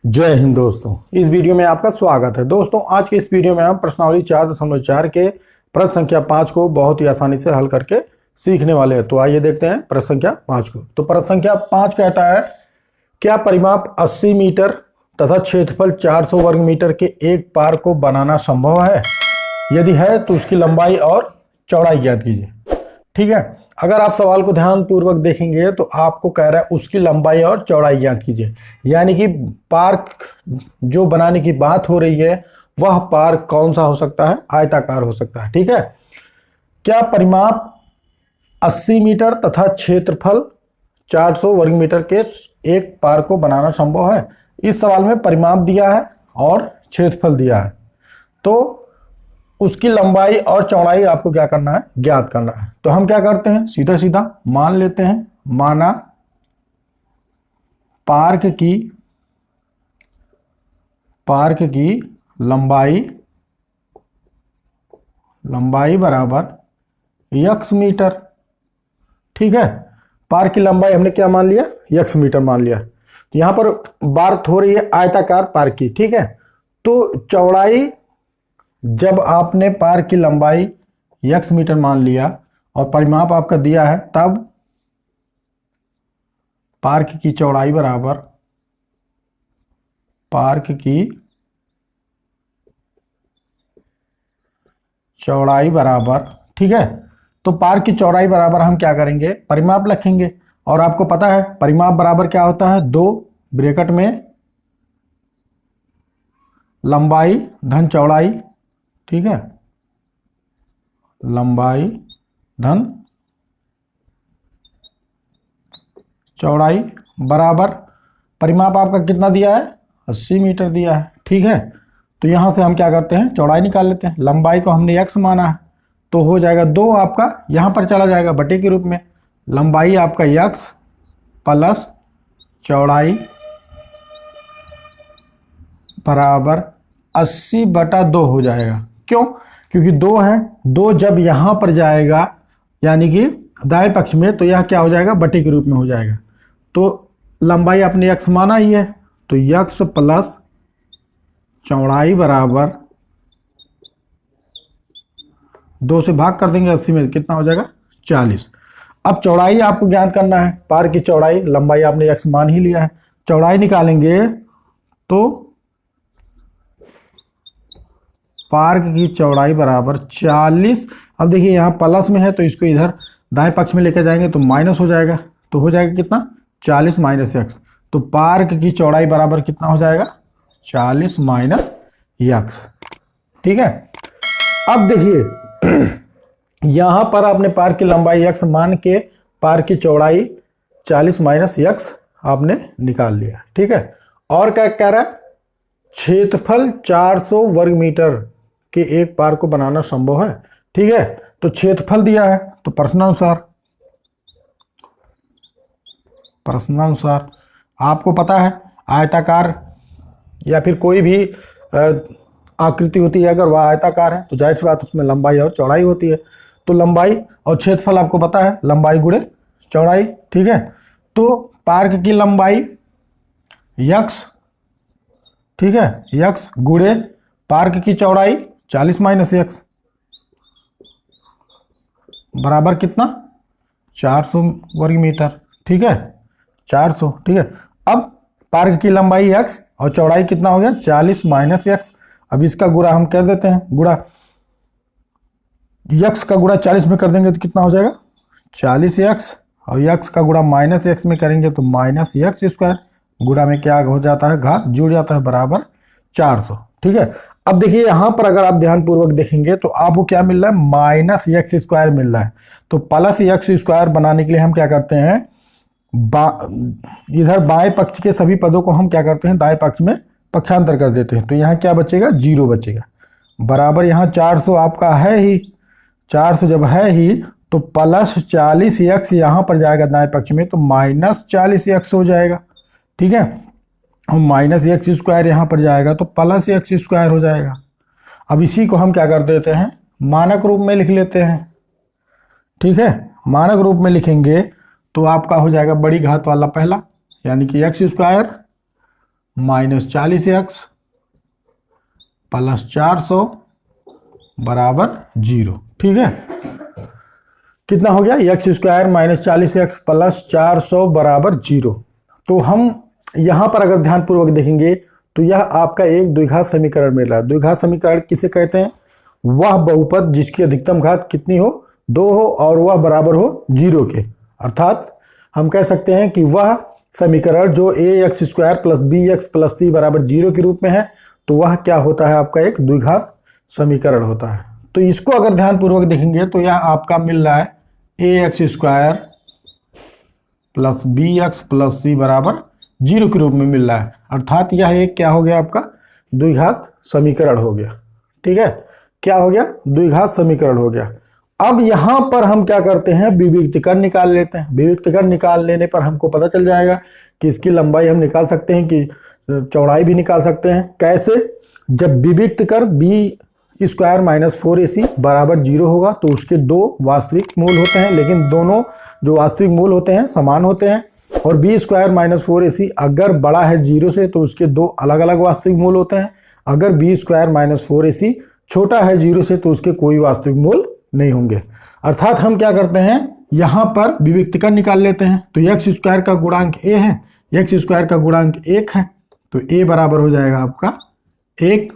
जय हिंद दोस्तों, इस वीडियो में आपका स्वागत है। दोस्तों, आज के इस वीडियो में हम प्रश्नावली 4.4 के प्रश्न संख्या 5 को बहुत ही आसानी से हल करके सीखने वाले हैं। तो आइए देखते हैं प्रश्न संख्या 5 को। तो प्रश्न संख्या 5 कहता है, क्या परिमाप 80 मीटर तथा क्षेत्रफल 400 वर्ग मीटर के एक पार को बनाना संभव है? यदि है तो उसकी लंबाई और चौड़ाई ज्ञात कीजिए। ठीक है, अगर आप सवाल को ध्यान पूर्वक देखेंगे तो आपको कह रहा है उसकी लंबाई और चौड़ाई ज्ञात कीजिए। यानी कि पार्क जो बनाने की बात हो रही है वह पार्क कौन सा हो सकता है? आयताकार हो सकता है। ठीक है, क्या परिमाप 80 मीटर तथा क्षेत्रफल 400 वर्ग मीटर के एक पार्क को बनाना संभव है? इस सवाल में परिमाप दिया है और क्षेत्रफल दिया है, तो उसकी लंबाई और चौड़ाई आपको क्या करना है? ज्ञात करना है। तो हम क्या करते हैं, सीधा सीधा मान लेते हैं। माना पार्क की लंबाई बराबर x मीटर। ठीक है, पार्क की लंबाई हमने क्या मान लिया? x मीटर मान लिया। तो यहां पर बात हो रही है आयताकार पार्क की। ठीक है, तो चौड़ाई, जब आपने पार्क की लंबाई x मीटर मान लिया और परिमाप आपका दिया है, तब पार्क की चौड़ाई बराबर ठीक है, तो पार्क की चौड़ाई बराबर हम क्या करेंगे? परिमाप लिखेंगे। और आपको पता है परिमाप बराबर क्या होता है? 2 ब्रैकेट में लंबाई धन चौड़ाई। ठीक है, लंबाई धन चौड़ाई बराबर परिमाप आपका कितना दिया है? 80 मीटर दिया है। ठीक है, तो यहां से हम क्या करते हैं? चौड़ाई निकाल लेते हैं। लंबाई को हमने x माना है तो हो जाएगा 2, आपका यहां पर चला जाएगा बटे के रूप में। लंबाई आपका x प्लस चौड़ाई बराबर 80/2 हो जाएगा। क्यों? क्योंकि 2 है, 2 जब यहां पर जाएगा यानी कि दाएं पक्ष में, तो यह क्या हो जाएगा? बटे के रूप में हो जाएगा। तो लंबाई अपने x माना ही है, तो x प्लस चौड़ाई बराबर 2 से भाग कर देंगे 80 में, कितना हो जाएगा? 40। अब चौड़ाई आपको ज्ञात करना है। पार्क की चौड़ाई, लंबाई आपने x मान ही लिया है, चौड़ाई निकालेंगे तो पार्क की चौड़ाई बराबर 40। अब देखिए यहाँ प्लस में है तो इसको इधर दाएं पक्ष में लेकर जाएंगे तो माइनस हो जाएगा, तो हो जाएगा कितना? 40 माइनस x। तो पार्क की चौड़ाई बराबर कितना हो जाएगा? 40 माइनस x। ठीक है, अब देखिए यहां पर आपने पार्क की लंबाई x मान के पार्क की चौड़ाई 40 माइनस x आपने निकाल लिया। ठीक है, और क्या कह रहा है? क्षेत्रफल 400 वर्ग मीटर के एक पार्क को बनाना संभव है। ठीक है, तो क्षेत्रफल दिया है तो प्रश्नानुसार आपको पता है आयताकार या फिर कोई भी आकृति होती है, अगर वह आयताकार है तो जाहिर सी बात उसमें लंबाई और चौड़ाई होती है। तो लंबाई और क्षेत्रफल आपको पता है, लंबाई गुणे चौड़ाई। ठीक है, तो पार्क की लंबाई x, ठीक है, x गुणे पार्क की चौड़ाई 40 माइनस x बराबर कितना? 400 वर्ग मीटर। ठीक है, 400। ठीक है, अब पार्क की लंबाई x और चौड़ाई कितना हो गया? 40 माइनस x। अब इसका गुणा हम कर देते हैं, गुणा x का गुणा 40 में कर देंगे तो कितना हो जाएगा? 40x, और x का गुणा माइनस x में करेंगे तो माइनस x स्क्वायर। गुणा में क्या हो जाता है? घात जुड़ जाता है, बराबर 400। ठीक है, अब देखिए यहां पर अगर आप ध्यान पूर्वक देखेंगे तो आपको क्या मिल रहा है? माइनस x स्क्वायर मिल रहा है। तो प्लस x स्क्वायर बनाने के लिए हम क्या करते हैं? इधर बाएं पक्ष के सभी पदों को हम क्या करते हैं? दाएं पक्ष में पक्षांतर कर देते हैं। तो यहाँ क्या बचेगा? 0 बचेगा, बराबर यहाँ 400 आपका है ही। 400 जब है ही तो प्लस 40x यहाँ पर जाएगा दाएं पक्ष में, तो माइनस 40x हो जाएगा। ठीक है, और माइनस x स्क्वायर यहाँ पर जाएगा तो प्लस x स्क्वायर हो जाएगा। अब इसी को हम क्या कर देते हैं? मानक रूप में लिख लेते हैं। ठीक है, मानक रूप में लिखेंगे तो आपका हो जाएगा बड़ी घात वाला पहला, यानी कि x स्क्वायर -40x प्लस 400 बराबर 0। ठीक है, कितना हो गया? एक्स स्क्वायर -40x प्लस 400 बराबर 0। तो हम यहां पर अगर ध्यानपूर्वक देखेंगे तो यह आपका एक द्विघात समीकरण मिल रहा है। द्विघात समीकरण किसे कहते हैं? वह बहुपद जिसकी अधिकतम घात कितनी हो? 2 हो और वह बराबर हो 0 के। अर्थात हम कह सकते हैं कि वह समीकरण जो ax square plus bx plus c बराबर 0 के रूप में है, तो वह क्या होता है? आपका एक द्विघात समीकरण होता है। तो इसको अगर ध्यानपूर्वक देखेंगे तो यह आपका मिल रहा है ax square plus bx plus c बराबर 0 के रूप में मिल रहा है। अर्थात यह एक क्या हो गया? आपका द्विघात समीकरण हो गया। ठीक है, क्या हो गया? द्विघात समीकरण हो गया। अब यहां पर हम क्या करते हैं? विविक्तीकरण निकाल लेते हैं। विविक्तीकरण निकाल लेने पर हमको पता चल जाएगा कि इसकी लंबाई हम निकाल सकते हैं कि चौड़ाई भी निकाल सकते हैं। कैसे? जब विविक्त कर b स्क्वायर माइनस 4ac बराबर 0 होगा तो उसके दो वास्तविक मूल होते हैं, लेकिन दोनों जो वास्तविक मूल होते हैं समान होते हैं। और b स्क्वायर माइनस 4ac अगर बड़ा है 0 से तो उसके दो अलग अलग वास्तविक मूल होते हैं। अगर b स्क्वायर माइनस 4ac छोटा है 0 से तो उसके कोई वास्तविक मूल नहीं होंगे। अर्थात हम क्या करते हैं? यहां पर विविक्तीकरण निकाल लेते हैं। तो एक्स स्क्वायर का गुणांक a है, एक्स स्क्वायर का गुणांक 1 है, तो a बराबर हो जाएगा आपका 1।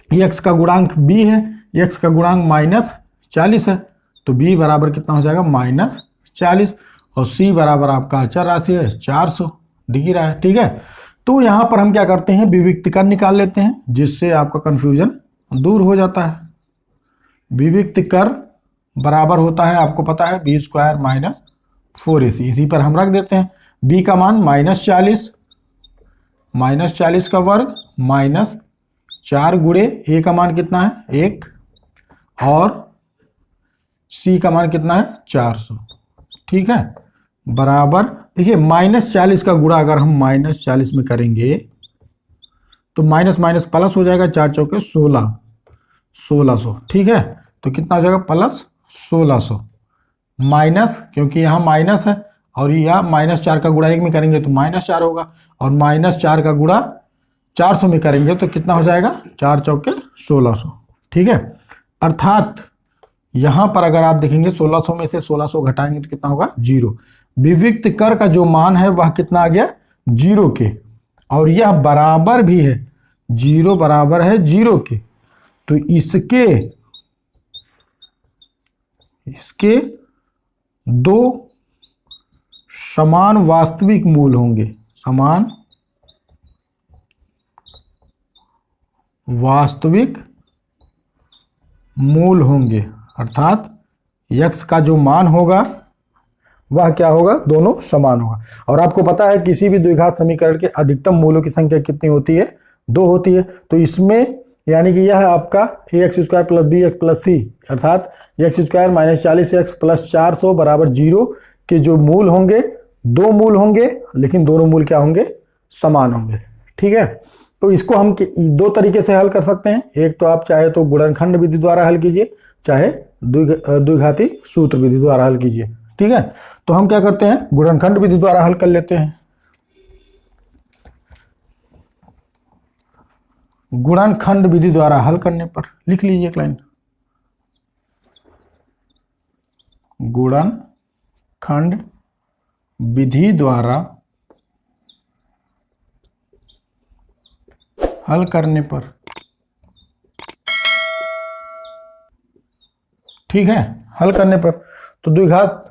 x का गुणांक b है, x का गुणांक -40 है, तो b बराबर कितना हो जाएगा? -40। और c बराबर आपका अचर राशि है 400 दिख रहा है। ठीक है, तो यहां पर हम क्या करते हैं? विविक्तीकरण निकाल लेते हैं, जिससे आपका कंफ्यूजन दूर हो जाता है। विविक्तीकरण बराबर होता है, आपको पता है, b स्क्वायर माइनस 4ac। इसी पर हम रख देते हैं b का मान -40 का वर्ग माइनस 4 गुणे a का मान कितना है? 1 और c का मान कितना है? 400। ठीक है, बराबर देखिए -40 का गुणा अगर हम -40 में करेंगे तो माइनस माइनस प्लस हो जाएगा, 4 चौके 1600। ठीक है, तो कितना हो जाएगा? प्लस 1600 माइनस, क्योंकि यहाँ माइनस है और यहाँ -4 का गुणा 1 में करेंगे तो -4 होगा, और -4 का गुणा 400 में करेंगे तो कितना हो जाएगा? 4 चौके 1600। ठीक है, अर्थात यहां पर अगर आप देखेंगे 1600 में से 1600 घटाएंगे तो कितना होगा? 0। विविक्त कर का जो मान है वह कितना आ गया? 0 के, और यह बराबर भी है 0 बराबर है 0 के। तो इसके दो समान वास्तविक मूल होंगे, समान वास्तविक मूल होंगे। अर्थात x का जो मान होगा वह क्या होगा? दोनों समान होगा। और आपको पता है किसी भी द्विघात समीकरण के अधिकतम मूलों की संख्या कितनी होती है? 2 होती है। तो इसमें यानी कि यह है आपका ax square plus bx plus c, अर्थात एक्स स्क्वायर -40x प्लस 400 बराबर 0 के जो मूल होंगे, 2 मूल होंगे, लेकिन दोनों मूल क्या होंगे? समान होंगे। ठीक है, तो इसको हम 2 तरीके से हल कर सकते हैं। एक तो आप चाहे तो गुणनखंड विधि द्वारा हल कीजिए, चाहे द्विघाती सूत्र विधि द्वारा हल कीजिए। ठीक है, तो हम क्या करते हैं? गुणनखंड विधि द्वारा हल कर लेते हैं। गुणनखंड विधि द्वारा हल करने पर लिख लीजिए एक लाइन, गुणनखंड विधि द्वारा हल करने पर। ठीक है, हल करने पर तो द्विघात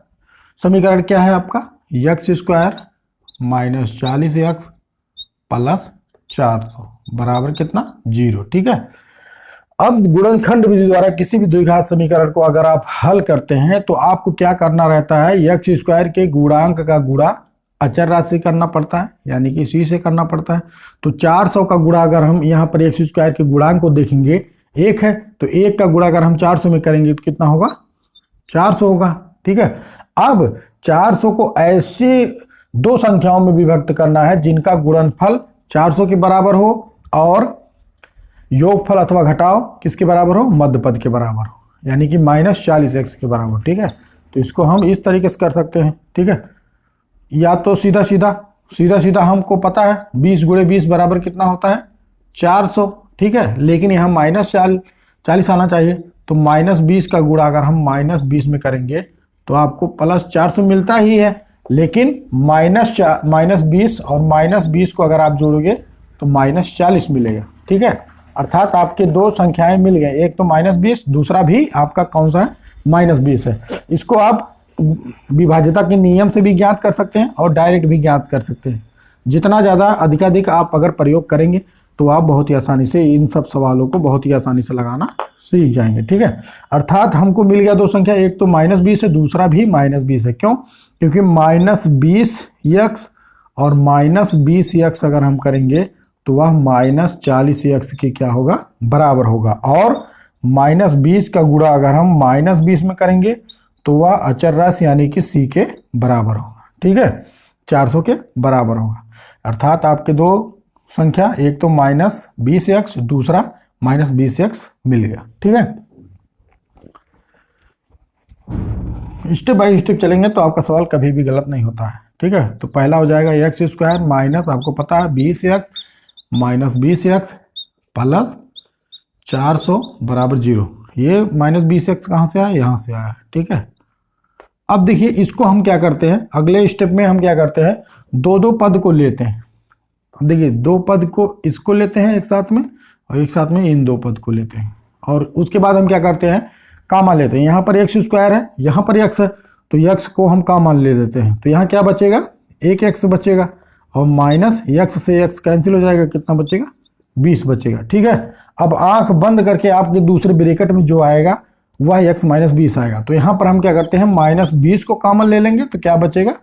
समीकरण क्या है आपका? एक्स स्क्वायर -40x प्लस 400 बराबर कितना? 0। ठीक है, अब गुणनखंड विधि द्वारा किसी भी द्विघात समीकरण को अगर आप हल करते हैं तो आपको क्या करना रहता है? एक्स स्क्वायर के गुणांक का गुणा अचर राशि करना पड़ता है, यानी कि c से करना पड़ता है। तो 400 का गुणा अगर हम यहाँ पर एक्स स्क्वायर के गुणांक को देखेंगे 1 है, तो 1 का गुणा अगर हम 400 में करेंगे तो कितना होगा? 400 होगा। ठीक है, अब 400 को ऐसी 2 संख्याओं में विभक्त करना है जिनका गुणनफल 400 के बराबर हो और योगफल अथवा घटाव किसके बराबर हो? मध्यपद के बराबर हो, यानी कि -40x के बराबर। ठीक है, तो इसको हम इस तरीके से कर सकते हैं। ठीक है, या तो सीधा सीधा सीधा सीधा हमको पता है 20 गुणे 20 बराबर कितना होता है 400, ठीक है। लेकिन यहाँ -40 आना चाहिए, तो -20 का गुणा अगर हम -20 में करेंगे तो आपको +400 मिलता ही है। लेकिन -20 और -20 को अगर आप जोड़ोगे तो -40 मिलेगा, ठीक है। अर्थात आपके दो संख्याएं मिल गए, एक तो -20, दूसरा भी आपका कौन सा है -20 है। इसको आप विभाज्यता के नियम से भी ज्ञात कर सकते हैं और डायरेक्ट भी ज्ञात कर सकते हैं। जितना ज़्यादा अधिकाधिक आप अगर प्रयोग करेंगे तो आप बहुत ही आसानी से इन सब सवालों को बहुत ही आसानी से लगाना सीख जाएंगे, ठीक है। अर्थात हमको मिल गया दो संख्या, एक तो -20 है, दूसरा भी -20 है। क्यों? क्योंकि -20x और -20x अगर हम करेंगे तो वह -40x के क्या होगा बराबर होगा, और -20 का गुणा अगर हम -20 में करेंगे तो वह अचर राशि यानी कि c के बराबर होगा, ठीक है, 400 के बराबर होगा। अर्थात आपके दो संख्या, एक तो -20x, दूसरा -20x मिल गया, ठीक है। स्टेप बाय स्टेप चलेंगे तो आपका सवाल कभी भी गलत नहीं होता है, ठीक है। तो पहला हो जाएगा x² माइनस, आपको पता है 20x माइनस 20x प्लस 400 बराबर 0। ये -20x कहाँ से आया? यहाँ से आया, ठीक है। अब देखिए इसको हम क्या करते हैं, अगले स्टेप में हम क्या करते हैं, दो पद को लेते हैं। अब देखिए दो पद को इसको लेते हैं एक साथ में, और एक साथ में इन दो पद को लेते हैं, और उसके बाद हम क्या करते हैं, कामा लेते हैं। यहाँ पर x² है, यहाँ पर x है, तो x को हम कामा ले लेते हैं। तो यहाँ क्या बचेगा, एक x बचेगा, और माइनस x से x कैंसिल हो जाएगा, कितना बचेगा 20 बचेगा, ठीक है। अब आंख बंद करके आपके दूसरे ब्रैकेट में जो आएगा वह x - 20 आएगा। तो यहाँ पर हम क्या करते हैं, -20 को कॉमन ले लेंगे तो क्या बचेगा,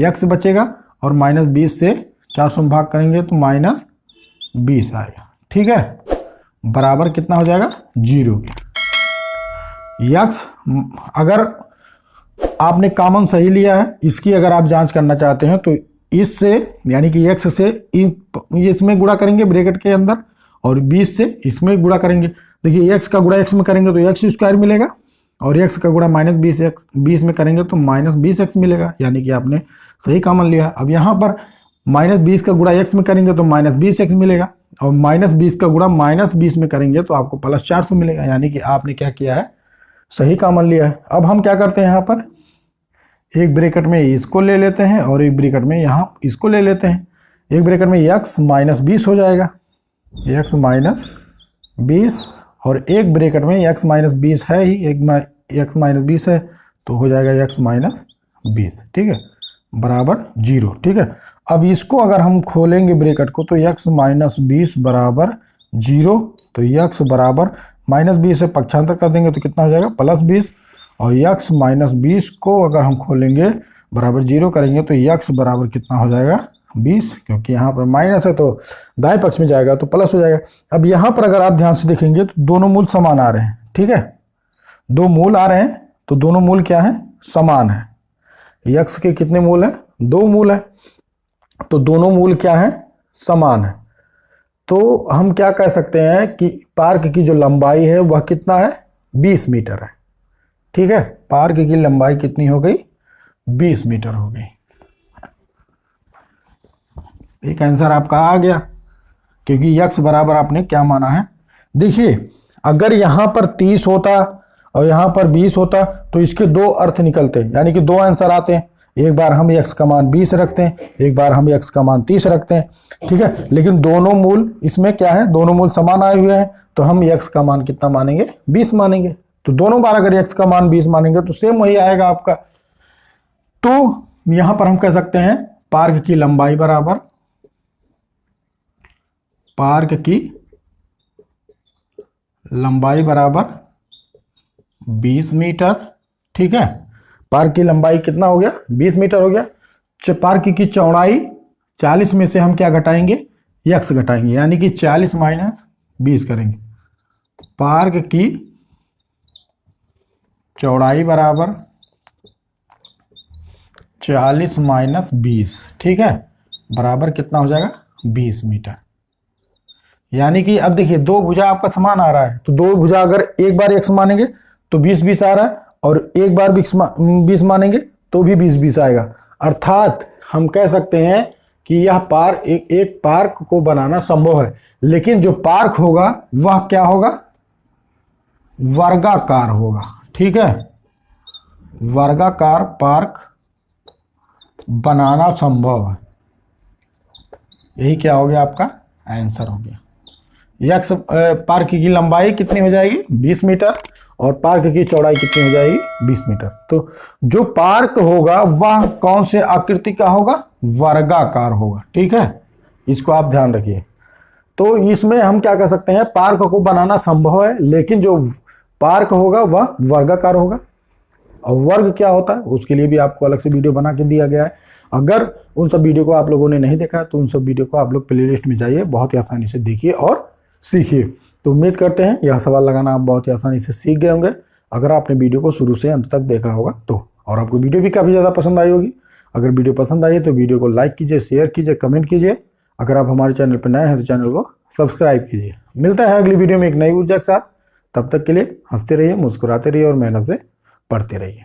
x बचेगा, और -20 से 400 में भाग करेंगे तो -20 आएगा, ठीक है, बराबर कितना हो जाएगा 0 के। x अगर आपने कॉमन सही लिया है, इसकी अगर आप जांच करना चाहते हैं तो इससे यानी कि x से इसमें गुणा करेंगे ब्रैकेट के अंदर, और 20 से इसमें गुणा करेंगे। देखिए x का गुणा x में करेंगे तो x² मिलेगा, और x का गुणा -20 में करेंगे तो -20x मिलेगा, यानी कि आपने सही कॉमन लिया। अब यहाँ पर -20 का गुणा x में करेंगे तो -20x मिलेगा, और -20 का गुणा -20 में करेंगे तो आपको +400 मिलेगा, यानी कि आपने क्या किया है, सही कॉमन लिया है। अब हम क्या करते हैं, यहाँ पर एक ब्रैकेट में इसको ले लेते हैं और एक ब्रैकेट में यहाँ इसको ले लेते हैं। एक ब्रैकेट में x - 20 हो जाएगा, x - 20, और एक ब्रैकेट में x - 20 है ही, एक x - 20 है तो हो जाएगा x - 20, ठीक है, बराबर 0, ठीक है। अब इसको अगर हम खोलेंगे ब्रैकेट को तो x - 20 बराबर 0, तो x बराबर -20 से पक्षांतर कर देंगे तो कितना हो जाएगा +20, और x - 20 को अगर हम खोलेंगे बराबर 0 करेंगे तो x बराबर कितना हो जाएगा 20, क्योंकि यहाँ पर माइनस है तो दाएं पक्ष में जाएगा तो प्लस हो जाएगा। अब यहाँ पर अगर आप ध्यान से देखेंगे तो दोनों मूल समान आ रहे हैं, ठीक है, दो मूल आ रहे हैं तो दोनों मूल क्या है, समान है। x के कितने मूल हैं, 2 मूल है, तो दोनों मूल क्या है, समान है। तो हम क्या कह सकते हैं कि पार्क की जो लंबाई है वह कितना है, 20 मीटर है, ठीक है। पार्क की लंबाई कितनी हो गई, 20 मीटर हो गई। एक आंसर आपका आ गया, क्योंकि x बराबर आपने क्या माना है। देखिए अगर यहाँ पर 30 होता और यहाँ पर 20 होता तो इसके दो अर्थ निकलते, यानी कि दो आंसर आते हैं। एक बार हम x का मान 20 रखते हैं, एक बार हम x का मान 30 रखते हैं, ठीक है। लेकिन दोनों मूल इसमें क्या है, दोनों मूल समान आए हुए हैं, तो हम x का मान कितना मानेंगे, 20 मानेंगे। तो दोनों बार अगर x का मान 20 मानेंगे तो सेम वही आएगा आपका। तो यहां पर हम कह सकते हैं पार्क की लंबाई बराबर, पार्क की लंबाई बराबर 20 मीटर, ठीक है। पार्क की लंबाई कितना हो गया, 20 मीटर हो गया। पार्क की चौड़ाई 40 में से हम क्या घटाएंगे, x घटाएंगे, यानी कि 40 - 20 करेंगे। पार्क की चौड़ाई बराबर 40 - 20, ठीक है, बराबर कितना हो जाएगा 20 मीटर। यानी कि अब देखिए दो भुजा आपका समान आ रहा है, तो दो भुजा अगर एक बार x मानेंगे तो 20 आ रहा है, और एक बार 20 मानेंगे तो भी 20 आएगा। अर्थात हम कह सकते हैं कि यह एक पार्क को बनाना संभव है, लेकिन जो पार्क होगा वह क्या होगा, वर्गाकार होगा। ठीक है, वर्गाकार पार्क बनाना संभव है, यही क्या हो गया आपका आंसर हो गया। यक्स पार्क की लंबाई कितनी हो जाएगी 20 मीटर और पार्क की चौड़ाई कितनी हो जाएगी 20 मीटर। तो जो पार्क होगा वह कौन से आकृति का होगा, वर्गाकार होगा। ठीक है, इसको आप ध्यान रखिए। तो इसमें हम क्या कर सकते हैं, पार्क को बनाना संभव है लेकिन जो पार्क होगा वह वर्गाकार होगा। और वर्ग क्या होता है उसके लिए भी आपको अलग से वीडियो बना के दिया गया है। अगर उन सब वीडियो को आप लोगों ने नहीं देखा तो उन सब वीडियो को आप लोग प्लेलिस्ट में जाइए, बहुत ही आसानी से देखिए और सीखिए। तो उम्मीद करते हैं यह सवाल लगाना आप बहुत ही आसानी से सीख गए होंगे अगर आपने वीडियो को शुरू से अंत तक देखा होगा तो। और आपको वीडियो भी काफ़ी ज़्यादा पसंद आई होगी। अगर वीडियो पसंद आई है तो वीडियो को लाइक कीजिए, शेयर कीजिए, कमेंट कीजिए। अगर आप हमारे चैनल पर नए हैं तो चैनल को सब्सक्राइब कीजिए। मिलता है अगली वीडियो में एक नई ऊर्जा के साथ। तब तक के लिए हंसते रहिए, मुस्कुराते रहिए और मेहनत से पढ़ते रहिए।